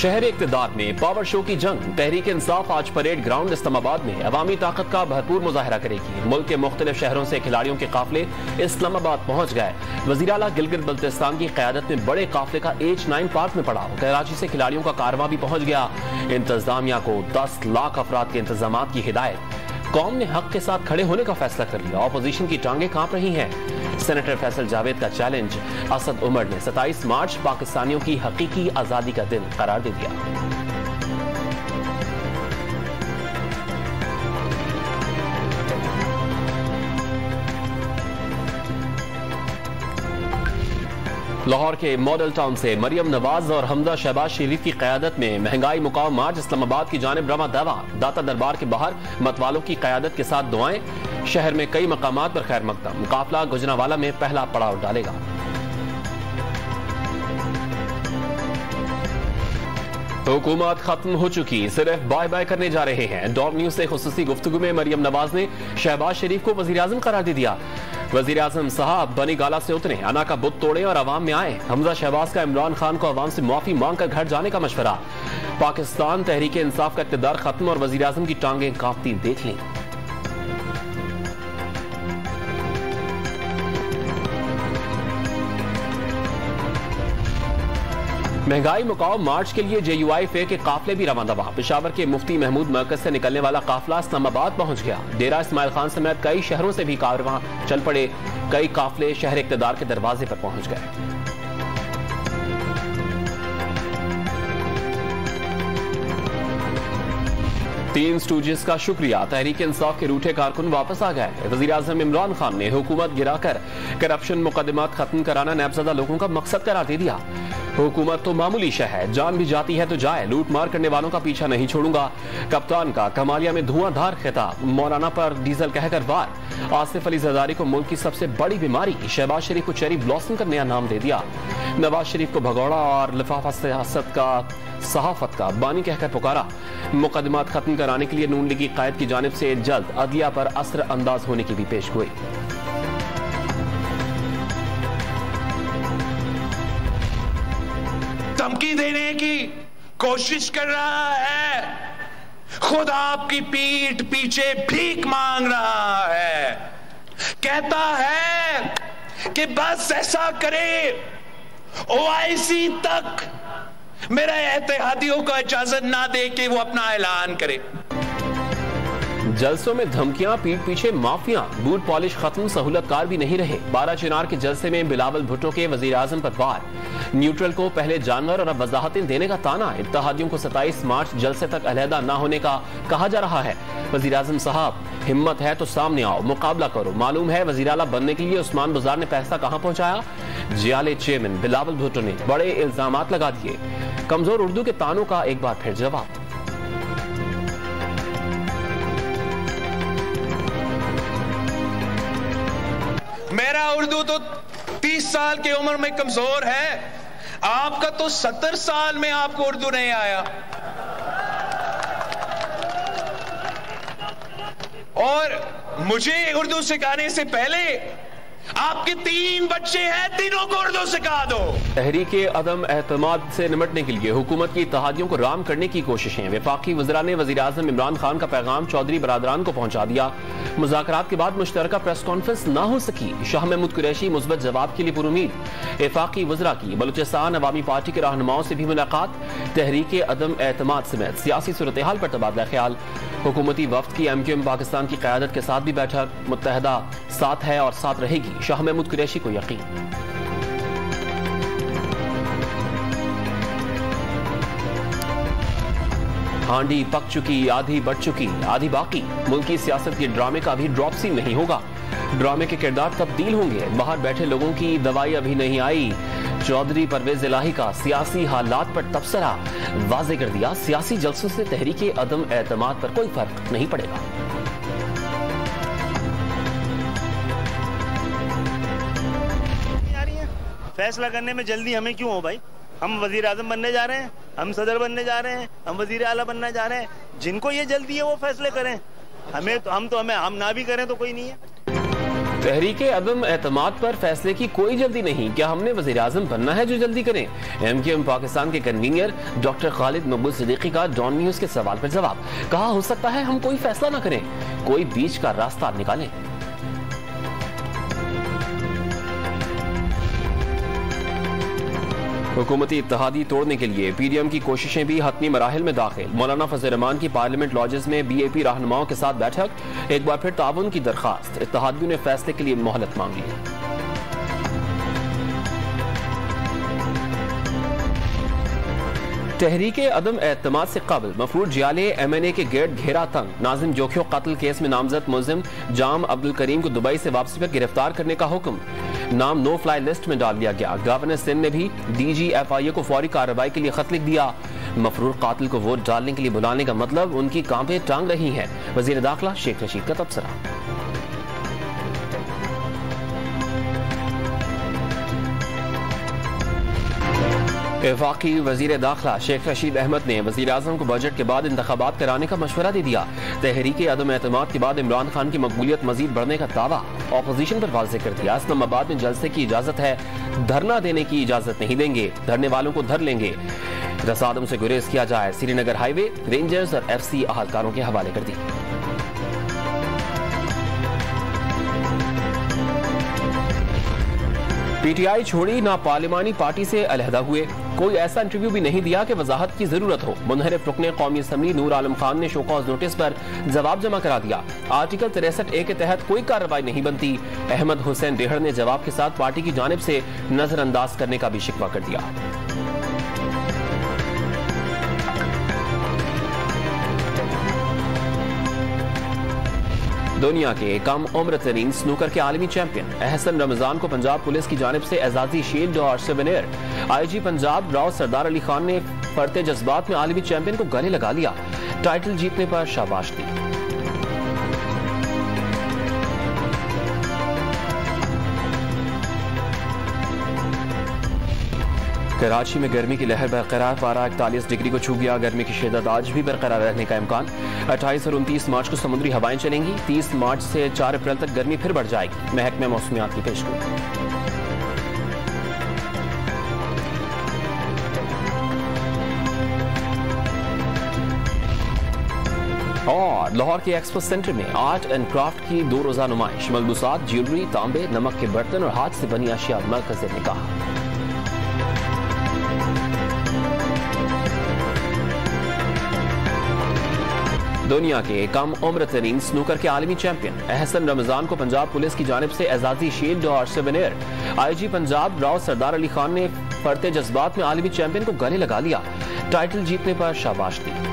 शहर इक्तदार में power show की जंग। तहरीक इंसाफ आज परेड ग्राउंड इस्लामाबाद में अवामी ताकत का भरपूर मुजाहरा करेगी। मुल्क के मुख्तलिफ शहरों से खिलाड़ियों के काफिले इस्लामाबाद पहुंच गए। वजीर आला गिलगित बल्तिस्तान की क़यादत में बड़े काफिले का H9 पार्क में पड़ा। कराची से खिलाड़ियों का कारवां भी पहुंच गया। इंतजामिया को 10 लाख अफराद के इंतजामात की हिदायत। कौम ने हक के साथ खड़े होने का फैसला कर लिया। ऑपोजिशन की टांगें कांप रही हैं। सेनेटर फैसल जावेद का चैलेंज। असद उमर ने 27 मार्च पाकिस्तानियों की हकीकी आजादी का दिन करार दे दिया। लाहौर के मॉडल टाउन से मरियम नवाज और हमजा शहबाज शरीफ की क़यादत में महंगाई मुकाम मार्च इस्लामाबाद की जानिब रवा दवा। दाता दरबार के बाहर मतवालों की क़यादत के साथ दुआएं। शहर में कई मकामात पर खैर मकदम। काफिला गुजरांवाला में पहला पड़ाव डालेगा। हुकूमत खत्म हो चुकी, सिर्फ बाय बाय करने जा रहे हैं। डॉट न्यूज से खुसूसी गुफ्तगू में मरियम नवाज ने शहबाज शरीफ को वजीर आजम करार दे दिया। वजीर आजम साहब बनी गाला से उतरे, अना का बुत तोड़े और अवाम में आए। हमजा शहबाज का इमरान खान को अवाम से माफी मांग कर घर जाने का मशवरा। पाकिस्तान तहरीक इंसाफ का इक़्तिदार खत्म और वजीर आजम की टांगें कांपती देख ली। महंगाई मुकाम मार्च के लिए JUI के काफिले भी रवाना दवा। पेशावर के मुफ्ती महमूद मरकज से निकलने वाला काफिला इस्लामाबाद पहुंच गया। डेरा इस्माइल खान समेत कई शहरों से भी कारवां चल पड़े। कई काफिले शहर इक़्तिदार के दरवाजे पर पहुंच गए। तीन स्टूजेस का शुक्रिया, तहरीक इंसाफ के रूठे कारकुन वापस आ गए। वजीर आजम इमरान खान ने हुकूमत गिराकर करप्शन मुकदमात खत्म कराना नैबज़दा लोगों का मकसद करार दे दिया। हुकूमत तो मामूली शय है, जान भी जाती है तो जाए, लूट मार करने वालों का पीछा नहीं छोड़ूंगा। कप्तान का कमालिया में धुआंधार खिताब। मौलाना पर डीजल कहकर वार। आसिफ अली जरदारी को मुल्क की सबसे बड़ी बीमारी। शहबाज शरीफ को चेरी ब्लॉसम का नया नाम दे दिया। नवाज शरीफ को भगौड़ा और लिफाफा सियासत का सहाफत का बानी कहकर पुकारा। मुकदमात खत्म कराने के लिए नून लीगी कायद की जानिब से जल्द अदलिया पर असर अंदाज होने की भी पेशगोई। धमकी देने की कोशिश कर रहा है, खुद आपकी पीठ पीछे भीख मांग रहा है। कहता है कि बस ऐसा करे OIC तक मेरे एहतियातियों को इजाजत ना दे कि वो अपना ऐलान करे। जलसों में धमकियां, पीठ पीछे माफिया। बूट पॉलिश खत्म, सहूलतकार भी नहीं रहे। 12 चिनार के जलसे में बिलावल भुट्टो के वजीर आजम पर वार। न्यूट्रल को पहले जानवर और अब वजाहतें देने का ताना। इत्तेहादियों को 27 मार्च जलसे तक अलहदा ना होने का कहा जा रहा है। वजीर आजम साहब, हिम्मत है तो सामने आओ, मुकाबला करो। मालूम है वजीर आला बनने के लिए उस्मान बुज़ार ने पैसा कहां पहुंचाया। जियाले चेयरमैन बिलावल भुट्टो ने बड़े इल्जामात लगा दिए। कमजोर उर्दू के तानों का एक बार फिर जवाब। मेरा उर्दू तो 30 साल की उम्र में कमजोर है, आपका तो 70 साल में आपको उर्दू नहीं आया। और मुझे उर्दू सिखाने से पहले आपके 3 बच्चे हैं, तीनों को उर्दू सिखा दो। तहरीक अदम एतमाद से निपटने के लिए हुकूमत की इत्तेहादियों को राम करने की कोशिशें। वफाकी वज़रा ने वज़ीर आज़म इमरान खान का पैगाम चौधरी बरादरान को पहुंचा दिया। मुज़ाकरात के बाद मुश्तरका प्रेस कॉन्फ्रेंस ना हो सकी। शाह महमूद कुरैशी मुस्बत जवाब के लिए पुरुमीद। वफाकी वज़रा की बलूचिस्तान अवामी पार्टी के रहनुमाओं से भी मुलाकात। तहरीक अदम एतमाद समेत सियासी सूरत हाल पर तबादला ख्याल। हुकूमती वफ्द की MQM पाकिस्तान की क़यादत के साथ भी बैठक। मुत्तहदा साथ है और साथ रहेगी, शाह महमूद कुरैशी को यकीन। हांडी पक चुकी, आधी बढ़ चुकी, आधी बाकी। मुल्क की सियासत के ड्रामे का भी ड्रॉप सीन नहीं होगा। ड्रामे के किरदार तब्दील होंगे। बाहर बैठे लोगों की दवाई अभी नहीं आई। चौधरी परवेज इलाही का सियासी हालात पर तबसरा वाजे कर दिया। सियासी जलसों से तहरीक अदम एतमाद पर कोई फर्क नहीं पड़ेगा। फैसला करने में जल्दी हमें क्यों हो भाई? हम वजीर आजम बनने जा रहे हैं, हम सदर बनने जा रहे हैं, हम वजीर आला बनने जा रहे हैं। जिनको ये जल्दी है वो फैसले करें। हम ना भी करें तो कोई नहीं है। तहरीके अदम एतमाद पर फैसले की कोई जल्दी नहीं, क्या हमने वज़ीर आज़म बनना है जो जल्दी करें? MQM पाकिस्तान के कन्वीनर डॉक्टर खालिद मकबूल सिद्दीकी का डॉन न्यूज के सवाल पर जवाब। कहा, हो सकता है हम कोई फैसला ना करें, कोई बीच का रास्ता निकालें। हुकूमती इत्तेहादी तोड़ने के लिए PDM की कोशिशें भी हतमी मराहिल में दाखिल। मौलाना फजल रहमान की पार्लियामेंट लॉजेस में BAP रहनुमाओं के साथ बैठक। एक बार फिर ताउन की दरखास्त। इत्तेहादियों ने फैसले के लिए मोहलत मांग ली। तहरीके अदम एतमाद से कबल मफरूर जियाले MNA के गेट घेरा तंग। नाजिम जोखियो कत्ल केस में नामजद मुलजिम जाम अब्दुल करीम को दुबई से वापसी पर गिरफ्तार करने का हुक्म। नाम नो फ्लाई लिस्ट में डाल दिया गया। गवर्नर सिंध ने भी DG FIA को फौरी कार्रवाई के लिए खत लिख दिया। मफरूर कातिल को वोट डालने के लिए बुलाने का मतलब उनकी कांपे टांग रही है। वजीर दाखिला शेख रशीद का तबसरा। वफाकी वजीर दाखिला शेख रशीद अहमद ने वजीर आजम को बजट के बाद इंतखाबात कराने का मशवरा दे दिया। तहरीके अदम एतमाद के बाद इमरान खान की मकबूलियत मजीद बढ़ने का दावा ऑपोजिशन पर वाज़ेह कर दिया। इस्लामाबाद में जलसे की इजाजत है, धरना देने की इजाजत नहीं देंगे, धरने वालों को धर लेंगे। रसादम से गुरेज किया जाए। श्रीनगर हाईवे रेंजर्स और FC अहलकारों के हवाले कर दी। PTI छोड़ी, ना पार्लिमानी पार्टी से अलहदा हुए। कोई ऐसा इंटरव्यू भी नहीं दिया कि वजाहत की जरूरत हो। मुनहरिफ रुकने कौमी असम्बली नूर आलम खान ने शोकॉज नोटिस पर जवाब जमा करा दिया। आर्टिकल 63A के तहत कोई कार्रवाई नहीं बनती। अहमद हुसैन डेहड़ ने जवाब के साथ पार्टी की जानिब से नजरअंदाज करने का भी शिकवा कर दिया। दुनिया के कम उम्र तरीन स्नूकर के आलमी चैंपियन एहसन रमजान को पंजाब पुलिस की जानिब से एजाजी शील्ड और सिवेनियर। IG पंजाब राव सरदार अली खान ने फरते जज्बात में आलमी चैंपियन को गले लगा लिया। टाइटल जीतने पर शाबाश दी। कराची में गर्मी की लहर बरकरार। पारा 41 डिग्री को छू गया। गर्मी की शिद्दत आज भी बरकरार रहने का इम्कान। 28 और 29 मार्च को समुद्री हवाएं चलेंगी। 30 मार्च से 4 अप्रैल तक गर्मी फिर बढ़ जाएगी। महकमे मौसमियात की पेशगोई। और लाहौर के एक्सपो सेंटर में आर्ट एंड क्राफ्ट की 2 रोजा नुमाइश। मलबूसात, ज्वेलरी, तांबे, नमक के बर्तन और हाथ से बनी अशिया मरकज़ निकाह। दुनिया के कम उम्र तरीन स्नूकर के आलमी चैंपियन एहसन रमजान को पंजाब पुलिस की जानिब से एजाजी शील्ड और सिवेनियर। IG पंजाब राव सरदार अली खान ने फरते जज्बात में आलमी चैंपियन को गले लगा लिया। टाइटल जीतने पर शाबाश दी।